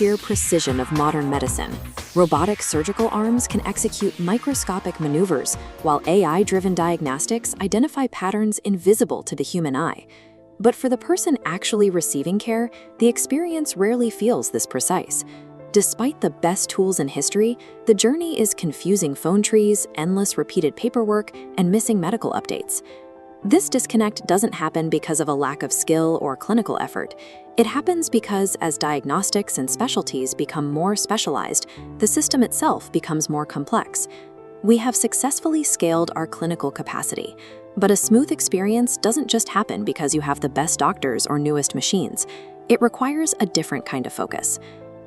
sheer precision of modern medicine. Robotic surgical arms can execute microscopic maneuvers, while AI-driven diagnostics identify patterns invisible to the human eye. But for the person actually receiving care, the experience rarely feels this precise. Despite the best tools in history, the journey is confusing phone trees, endless repeated paperwork, and missing medical updates. This disconnect doesn't happen because of a lack of skill or clinical effort. It happens because as diagnostics and specialties become more specialized, the system itself becomes more complex. We have successfully scaled our clinical capacity, but a smooth experience doesn't just happen because you have the best doctors or newest machines. It requires a different kind of focus.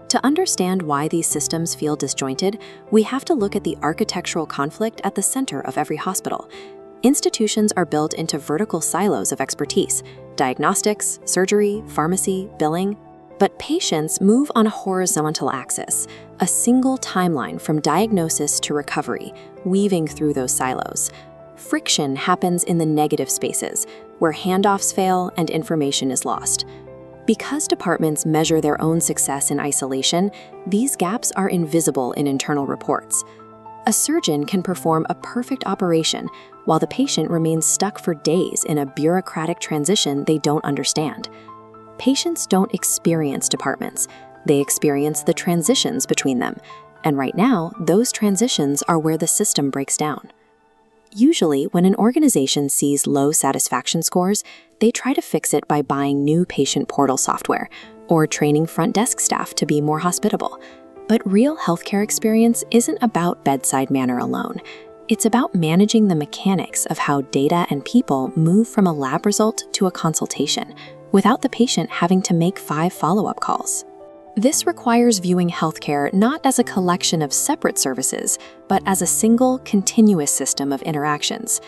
To understand why these systems feel disjointed, we have to look at the architectural conflict at the center of every hospital. Institutions are built into vertical silos of expertise: diagnostics, surgery, pharmacy, billing. But patients move on a horizontal axis, a single timeline from diagnosis to recovery, weaving through those silos. Friction happens in the negative spaces, where handoffs fail and information is lost. Because departments measure their own success in isolation, these gaps are invisible in internal reports. A surgeon can perform a perfect operation while the patient remains stuck for days in a bureaucratic transition they don't understand. Patients don't experience departments, they experience the transitions between them, and right now, those transitions are where the system breaks down. Usually, when an organization sees low satisfaction scores, they try to fix it by buying new patient portal software or training front desk staff to be more hospitable. But real healthcare experience isn't about bedside manner alone. It's about managing the mechanics of how data and people move from a lab result to a consultation, without the patient having to make 5 follow-up calls. This requires viewing healthcare not as a collection of separate services, but as a single, continuous system of interactions.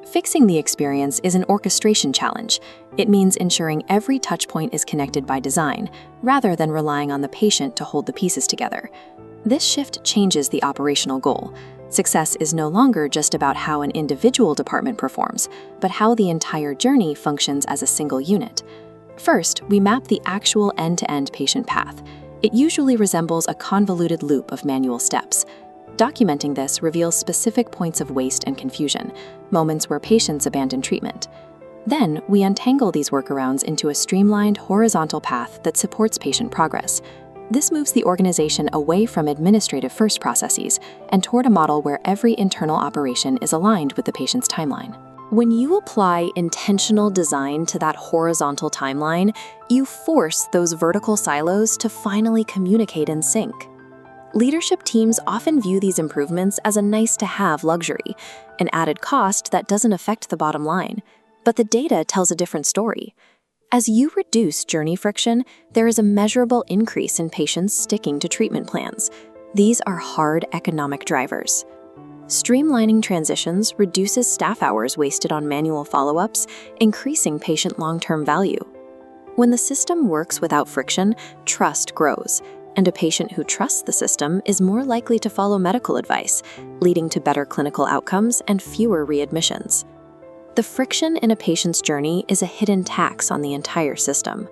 Fixing the experience is an orchestration challenge. It means ensuring every touchpoint is connected by design, rather than relying on the patient to hold the pieces together. This shift changes the operational goal. Success is no longer just about how an individual department performs, but how the entire journey functions as a single unit. First, we map the actual end-to-end patient path. It usually resembles a convoluted loop of manual steps. Documenting this reveals specific points of waste and confusion, moments where patients abandon treatment. Then, we untangle these workarounds into a streamlined horizontal path that supports patient progress. This moves the organization away from administrative first processes and toward a model where every internal operation is aligned with the patient's timeline. When you apply intentional design to that horizontal timeline, you force those vertical silos to finally communicate in sync. Leadership teams often view these improvements as a nice-to-have luxury, an added cost that doesn't affect the bottom line. But the data tells a different story. As you reduce journey friction, there is a measurable increase in patients sticking to treatment plans. These are hard economic drivers. Streamlining transitions reduces staff hours wasted on manual follow-ups, increasing patient long-term value. When the system works without friction, trust grows, and a patient who trusts the system is more likely to follow medical advice, leading to better clinical outcomes and fewer readmissions. The friction in a patient's journey is a hidden tax on the entire system.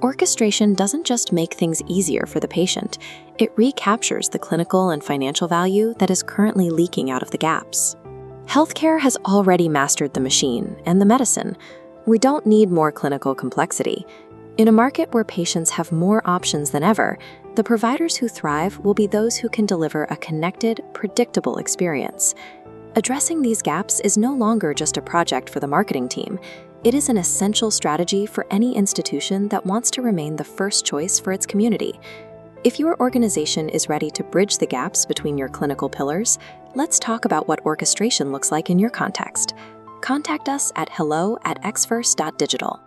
Orchestration doesn't just make things easier for the patient, it recaptures the clinical and financial value that is currently leaking out of the gaps. Healthcare has already mastered the machine and the medicine. We don't need more clinical complexity. In a market where patients have more options than ever, the providers who thrive will be those who can deliver a connected, predictable experience. Addressing these gaps is no longer just a project for the marketing team. It is an essential strategy for any institution that wants to remain the first choice for its community. If your organization is ready to bridge the gaps between your clinical pillars, let's talk about what orchestration looks like in your context. Contact us at hello@xfirst.digital.